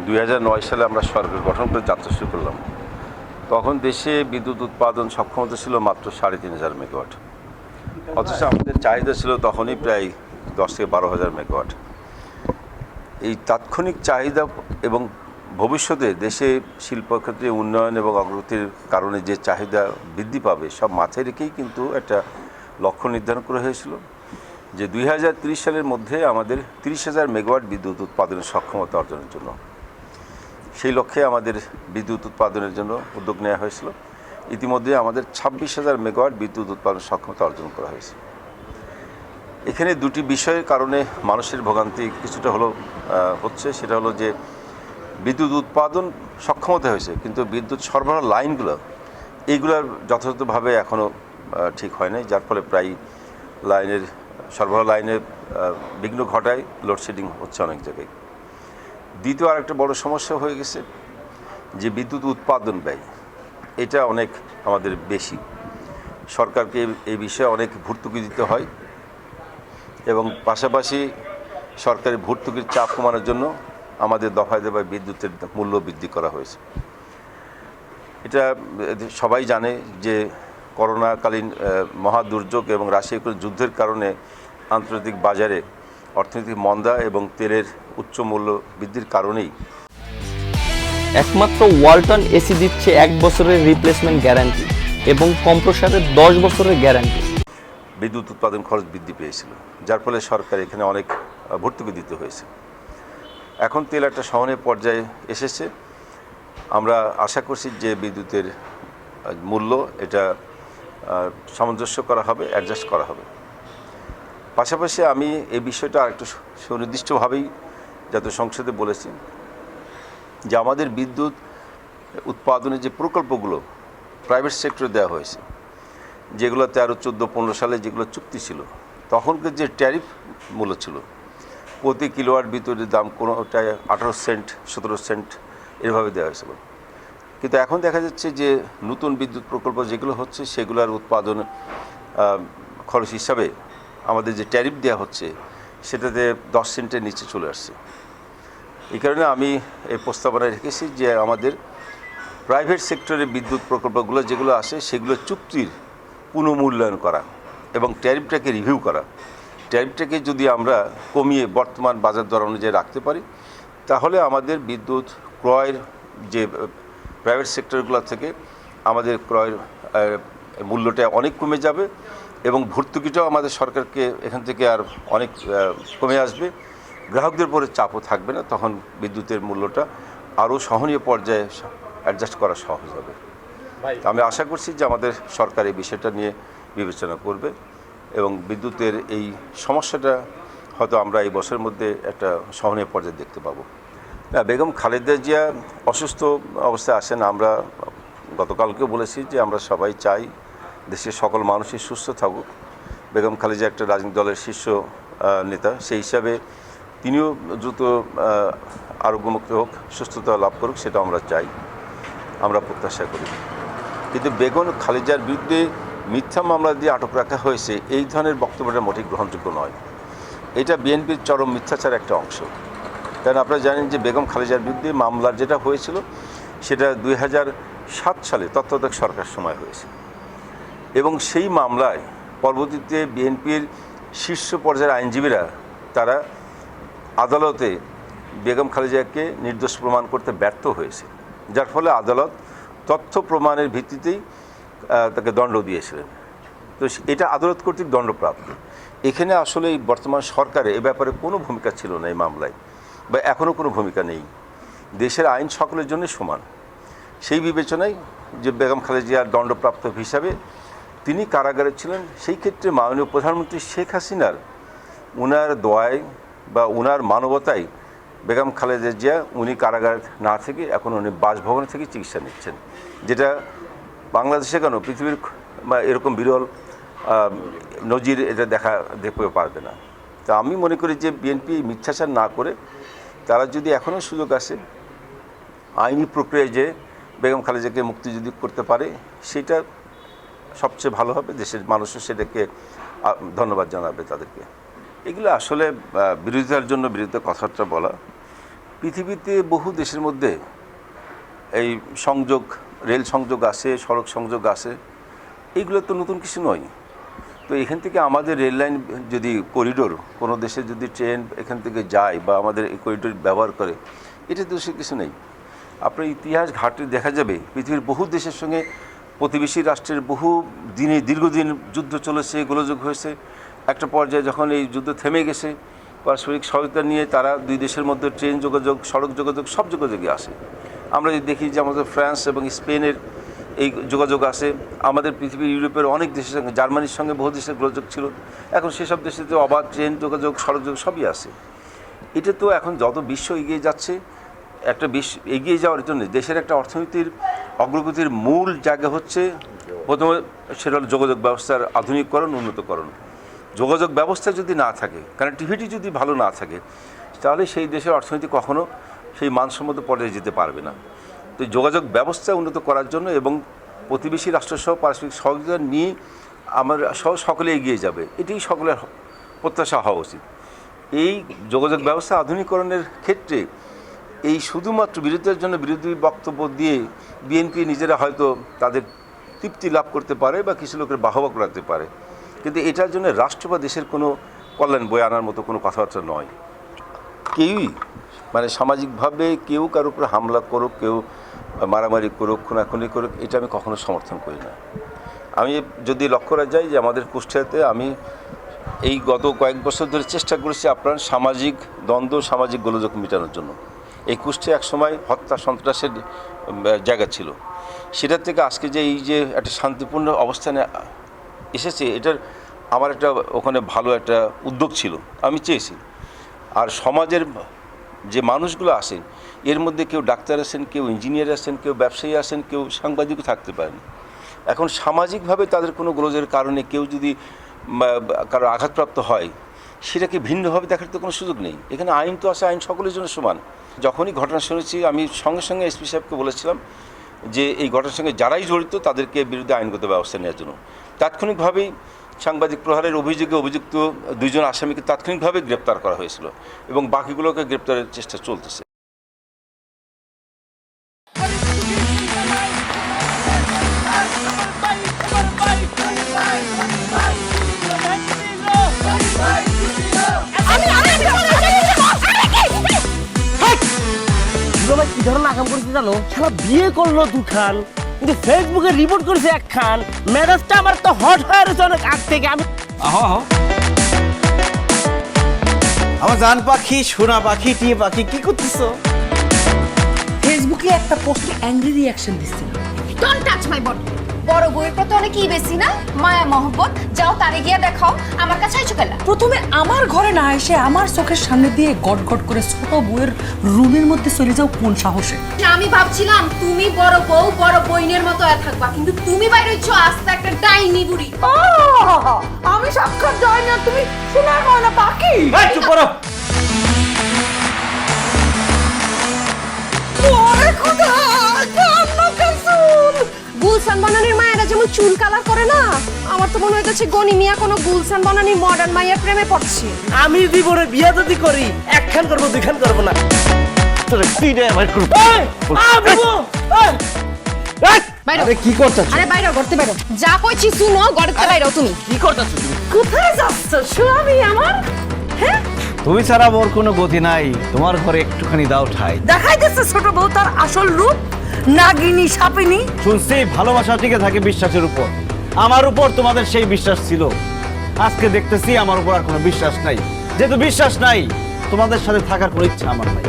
2009 সালে আমরা সরকার গঠন করে যাত্রা শুরু করলাম। তখন দেশে বিদ্যুৎ উৎপাদন সক্ষমতা ছিল মাত্র 3,500 মেগাওয়াট, অথচ আমাদের চাহিদা ছিল তখনই প্রায় 10 থেকে 12,000 মেগাওয়াট। এই তাৎক্ষণিক চাহিদা এবং ভবিষ্যতে দেশে শিল্পক্ষেত্রে উন্নয়ন এবং অগ্রগতির কারণে যে চাহিদা বৃদ্ধি পাবে সব মাথায় রেখেই কিন্তু একটা লক্ষ্য নির্ধারণ করা হয়েছিল যে 2030 সালের মধ্যে আমাদের 30,000 মেগাওয়াট বিদ্যুৎ উৎপাদনের সক্ষমতা অর্জনের জন্য। সেই লক্ষ্যে আমাদের বিদ্যুৎ উৎপাদনের জন্য উদ্যোগ নেওয়া হয়েছিল। ইতিমধ্যে আমাদের 26,000 মেগাওয়াট বিদ্যুৎ উৎপাদন সক্ষমতা অর্জন করা হয়েছে। এখানে দুটি বিষয়ের কারণে মানুষের ভোগান্তি কিছুটা হচ্ছে, সেটা হলো যে বিদ্যুৎ উৎপাদন সক্ষমতা হয়েছে কিন্তু বিদ্যুৎ সরবরাহ লাইনগুলো এইগুলোর যথাযথভাবে এখনও ঠিক হয় নাই, যার ফলে প্রায় সরবরাহ লাইনের বিঘ্ন ঘটায়, লোডশেডিং হচ্ছে অনেক জায়গায়। দ্বিতীয় আরেকটা বড় সমস্যা হয়ে গেছে যে বিদ্যুৎ উৎপাদন ব্যয়, এটা অনেক আমাদের বেশি। সরকারকে এই বিষয়ে অনেক ভর্তুকি দিতে হয় এবং পাশাপাশি সরকারি ভর্তুকির চাপ কমানোর জন্য আমাদের দফায় দফায় বিদ্যুতের মূল্য বৃদ্ধি করা হয়েছে। এটা সবাই জানে যে করোনাকালীন মহা দুর্যোগ এবং রাশিয়া ইউক্রেন যুদ্ধের কারণে আন্তর্জাতিক বাজারে অর্থনৈতিক মন্দা এবং তেলের উচ্চ মূল্য বৃদ্ধির কারণেই একমাত্র ওয়ালটন এসি দিচ্ছে 1 বছরের রিপ্লেসমেন্ট গ্যারান্টি এবং কম্প্রেসরের 10 বছরের গ্যারান্টি। বিদ্যুৎ উৎপাদন খরচ বৃদ্ধি পেয়েছিল, যার ফলে সরকার এখানে অনেক ভর্তুকি দিতে হয়েছে। এখন তেল একটা সহনীয় পর্যায়ে এসেছে। আমরা আশা করছি যে বিদ্যুতের মূল্য এটা সামঞ্জস্য করা হবে, অ্যাডজাস্ট করা হবে। পাশাপাশি আমি এই বিষয়টা আরেকটু সুনির্দিষ্টভাবেই জাতীয় সংসদে বলেছি যে আমাদের বিদ্যুৎ উৎপাদনের যে প্রকল্পগুলো প্রাইভেট সেক্টরে দেওয়া হয়েছে, যেগুলো 13, 14, 15 সালে যেগুলো চুক্তি ছিল, তখনকার যে ট্যারিফ মূল্য ছিল প্রতি কিলোওয়াট বিদ্যুতের দাম কোনোটায় 18 সেন্ট 17 সেন্ট এভাবে দেওয়া হয়েছিল। কিন্তু এখন দেখা যাচ্ছে যে নতুন বিদ্যুৎ প্রকল্প যেগুলো হচ্ছে সেগুলোর উৎপাদন খরচ হিসাবে আমাদের যে ট্যারিফ দেওয়া হচ্ছে সেটাতে 10 সেন্টের নিচে চলে আসছে। এই কারণে আমি এই প্রস্তাবনায় রেখেছি যে আমাদের প্রাইভেট সেক্টরের বিদ্যুৎ প্রকল্পগুলো যেগুলো আসে সেগুলো চুক্তির পুনঃমূল্যায়ন করা এবং ট্যারিফটাকে রিভিউ করা। ট্যারিফটাকে যদি আমরা কমিয়ে বর্তমান বাজার দর অনুযায়ী রাখতে পারি তাহলে আমাদের বিদ্যুৎ ক্রয়ের যে প্রাইভেট সেক্টরগুলো থেকে আমাদের ক্রয়ের মূল্যটা অনেক কমে যাবে এবং ভর্তুকিটাও আমাদের সরকারকে এখান থেকে আর অনেক কমে আসবে। গ্রাহকদের উপরে চাপও থাকবে না, তখন বিদ্যুতের মূল্যটা আরও সহনীয় পর্যায়ে অ্যাডজাস্ট করা সহজ হবে। আমি আশা করছি যে আমাদের সরকার এই বিষয়টা নিয়ে বিবেচনা করবে এবং বিদ্যুতের এই সমস্যাটা হয়তো আমরা এই বছরের মধ্যে একটা সহনীয় পর্যায়ে দেখতে পাবো। বেগম খালেদা জিয়া অসুস্থ অবস্থায় আসেন। আমরা গতকালকেও বলেছি যে আমরা সবাই চাই দেশের সকল মানুষই সুস্থ থাকুক। বেগম খালেদা একটা রাজনৈতিক দলের শীর্ষ নেতা, সেই হিসাবে তিনিও দ্রুত আরোগ্যমুক্ত হোক, সুস্থতা লাভ করুক, সেটা আমরা চাই, আমরা প্রত্যাশা করি। কিন্তু বেগম খালেদার বিরুদ্ধে মিথ্যা মামলা দিয়ে আটক রাখা হয়েছে, এই ধরনের বক্তব্যটা মোটেই গ্রহণযোগ্য নয়। এটা বিএনপির চরম মিথ্যাচার একটা অংশ। কারণ আপনারা জানেন যে বেগম খালেদার বিরুদ্ধে মামলার যেটা হয়েছিল সেটা 2007 সালে তত্ত্বাবধায়ক সরকার সময় হয়েছে এবং সেই মামলায় পরবর্তীতে বিএনপির শীর্ষ পর্যায়ের আইনজীবীরা তারা আদালতে বেগম খালেদাকে নির্দোষ প্রমাণ করতে ব্যর্থ হয়েছে, যার ফলে আদালত তথ্য প্রমাণের ভিত্তিতেই তাকে দণ্ড দিয়েছিলেন। তো এটা আদালত কর্তৃক দণ্ডপ্রাপ্ত। এখানে আসলে এই বর্তমান সরকারে এ ব্যাপারে কোনো ভূমিকা ছিল না এই মামলায়, বা এখনও কোনো ভূমিকা নেই। দেশের আইন সকলের জন্য সমান। সেই বিবেচনায় যে বেগম খালেদা দণ্ডপ্রাপ্ত হিসাবে তিনি কারাগারে ছিলেন, সেই ক্ষেত্রে মাননীয় প্রধানমন্ত্রী শেখ হাসিনার উনার দোয়ায় বা উনার মানবতায় বেগম খালেদা জিয়া উনি কারাগার না থেকে এখন উনি বাসভবন থেকে চিকিৎসা নিচ্ছেন, যেটা বাংলাদেশে কেন পৃথিবীর এরকম বিরল নজির এটা দেখতে পারবে না। তা আমি মনে করি যে বিএনপি মিথ্যাচার না করে তারা যদি এখনও সুযোগ আসে আইনি প্রক্রিয়ায় যে বেগম খালেদাকে মুক্তি যদি করতে পারে সেটা সবচেয়ে ভালো হবে। দেশের মানুষও সেটাকে ধন্যবাদ জানাবে তাদেরকে। এগুলো আসলে বিরোধিতার জন্য বিরুদ্ধে কথাটা বলা। পৃথিবীতে বহু দেশের মধ্যে এই সংযোগ, রেল সংযোগ আছে, সড়ক সংযোগ আছে, এইগুলো তো নতুন কিছু নয়। তো এখান থেকে আমাদের রেল লাইন যদি করিডোর, কোনো দেশে যদি ট্রেন এখান থেকে যায় বা আমাদের এই করিডোর ব্যবহার করে, এটা তো সে কিছু নেই। আপনার ইতিহাস ঘাটে দেখা যাবে পৃথিবীর বহু দেশের সঙ্গে প্রতিবেশী রাষ্ট্রের বহু দীর্ঘদিন যুদ্ধ চলেছে, গোলযোগ হয়েছে। একটা পর্যায়ে যখন এই যুদ্ধ থেমে গেছে, পারস্পরিক সহায়তা নিয়ে তারা দুই দেশের মধ্যে ট্রেন যোগাযোগ, সড়ক যোগাযোগ, সব যোগাযোগে আসে। আমরা যদি দেখি যে আমাদের ফ্রান্স এবং স্পেনের এই যোগাযোগ আছে, আমাদের পৃথিবীর ইউরোপের অনেক দেশের সঙ্গে, জার্মানির সঙ্গে বহু দেশের যোগাযোগ ছিল, এখন সেসব দেশেতে অবাধ ট্রেন যোগাযোগ, সড়ক যোগাযোগ সবই আছে। এটা তো এখন যত বিশ্ব এগিয়ে যাচ্ছে, একটা বিশ্ব এগিয়ে যাওয়ার জন্য দেশের একটা অর্থনীতির অগ্রগতির মূল জায়গা হচ্ছে প্রথমে সেটা হলো যোগাযোগ ব্যবস্থার আধুনিকরণ, উন্নতকরণ। যোগাযোগ ব্যবস্থা যদি না থাকে, কানেক্টিভিটি যদি ভালো না থাকে, তাহলে সেই দেশের অর্থনীতি কখনো সেই মানসম্মত পর্যায়ে যেতে পারবে না। তো যোগাযোগ ব্যবস্থা উন্নত করার জন্য এবং প্রতিবেশী রাষ্ট্রসহ পারস্পরিক সহযোগিতা নিয়ে আমরা সকলে এগিয়ে যাবে, এটাই সকলের প্রত্যাশা হওয়া উচিত। এই যোগাযোগ ব্যবস্থা আধুনিকরণের ক্ষেত্রে এই শুধুমাত্র বিরোধীদের জন্য বিরোধী বক্তব্য দিয়ে বিএনপি নিজেরা হয়তো তাদের তৃপ্তি লাভ করতে পারে বা কিছু লোকের বাহবা করাতে পারে, কিন্তু এটার জন্য রাষ্ট্র বা দেশের কোনো কল্যাণ বয়ে আনার মতো কোনো কথাবার্তা নয়। কেউই মানে সামাজিকভাবে কেউ কারোর উপরে হামলা করুক, কেউ মারামারি করুক, খুনাখুনি করুক, এটা আমি কখনো সমর্থন করি না। আমি যদি লক্ষ্য করা যায় যে আমাদের কুষ্টিয়াতে আমি এই গত কয়েক বছর ধরে চেষ্টা করেছি আপনার সামাজিক দ্বন্দ্ব, সামাজিক গোলযোগ মেটানোর জন্য। এই কুষ্টিয়া একসময় হত্যা সন্ত্রাসের জায়গা ছিল, সেটার থেকে আজকে যে এই যে একটা শান্তিপূর্ণ অবস্থানে এসেছে, এটার আমার একটা ওখানে ভালো একটা উদ্যোগ ছিল, আমি চেয়েছি। আর সমাজের যে মানুষগুলো আসেন, এর মধ্যে কেউ ডাক্তার আছেন, কেউ ইঞ্জিনিয়ার আছেন, কেউ ব্যবসায়ী আছেন, কেউ সাংবাদিকও থাকতে পারেন। এখন সামাজিকভাবে তাদের কোনো গোলযোগের কারণে কেউ যদি কারো আঘাতপ্রাপ্ত হয়, সেটাকে ভিন্নভাবে দেখার তো কোনো সুযোগ নেই। এখানে আইন তো আছে, আইন সকলের জন্য সমান। যখনই ঘটনা শুনেছি আমি সঙ্গে সঙ্গে এসপি সাহেবকে বলেছিলাম যে এই ঘটনার সঙ্গে যারাই জড়িত তাদেরকে বিরুদ্ধে আইনগত ব্যবস্থা নেওয়ার জন্য। তাৎক্ষণিকভাবেই সাংবাদিক প্রহারের অভিযোগে অভিযুক্ত দুইজন আসামিকে তাৎক্ষণিকভাবে গ্রেপ্তার করা হয়েছিল এবং বাকিগুলোকে গ্রেপ্তারের চেষ্টা চলতেছে। কি ধরনের আকাম করেছে জানো? শালা বিয়ে করলো দুখান, কিন্তু ফেসবুকে রিপোর্ট করেছে একখান। মেজাজটা আমার তো হট হয়ে রয়েছে অনেক আগ থেকে। আমি আমার জান পাখি, সোনা পাখি, টিয়ে পাখি, কি করতেছো? ফেসবুকে একটা পোস্টে অ্যাংরি রিঅ্যাকশন দিচ্ছিল। Don't touch my body. বড় বউয়ের প্রতি অনেক কি বেশি না মায়া মহব্বত, যাও তারে গিয়া দেখাও, আমার কাছে আইছো কেলা? প্রথমে আমার ঘরে না এসে আমার চোখের সামনে দিয়ে গট গট করে ছোট বউয়ের রুমের মধ্যে চলে যাও কোন সাহসে? আমি ভাবছিলাম তুমি বড় বউ বড় বইনের মতো থাকবা, কিন্তু তুমি বাইরে হইছো আস্তে একটা ডাইনি বুড়ি। আমি সাক্ষাৎ যাই না, তুমি শোনা না বাকি। চুপ করো। গুলশান বানানির মায়েরা যেমন চুল কালার করে না, আমার তো মনে হইতেছে গনি মিয়া কোনো গুলশান বানানির মডার্ন মায়ের প্রেমে পড়ছে। আমি জীবনে বিয়ে যদি করি, একখান করবো, দুইখান করবো না। আরে কি করতেছ? আরে বাইরে করতে বাইরো, যা কইছি শুনো, গড়তে বাইরো। তুমি কি করতেছো তুমি? কোথায় যাচ্ছ স্বামী আমার? হ্যাঁ, তুমি ছাড়া মোর কোনো গতি নাই, তোমার ঘরে একটুখানি দাও ঠাই। দেখাইতেছে ছোট বউ তার আসল রূপ, নাগিনী সাপিনী। শুনছি ভালোবাসা টিকে থাকে বিশ্বাসের উপর। আমার উপর তোমাদের সেই বিশ্বাস ছিল, আজকে দেখতেছি আমার উপর আর কোনো বিশ্বাস নাই। যেহেতু বিশ্বাস নাই, তোমাদের সাথে থাকার কোনো ইচ্ছা আমার নাই।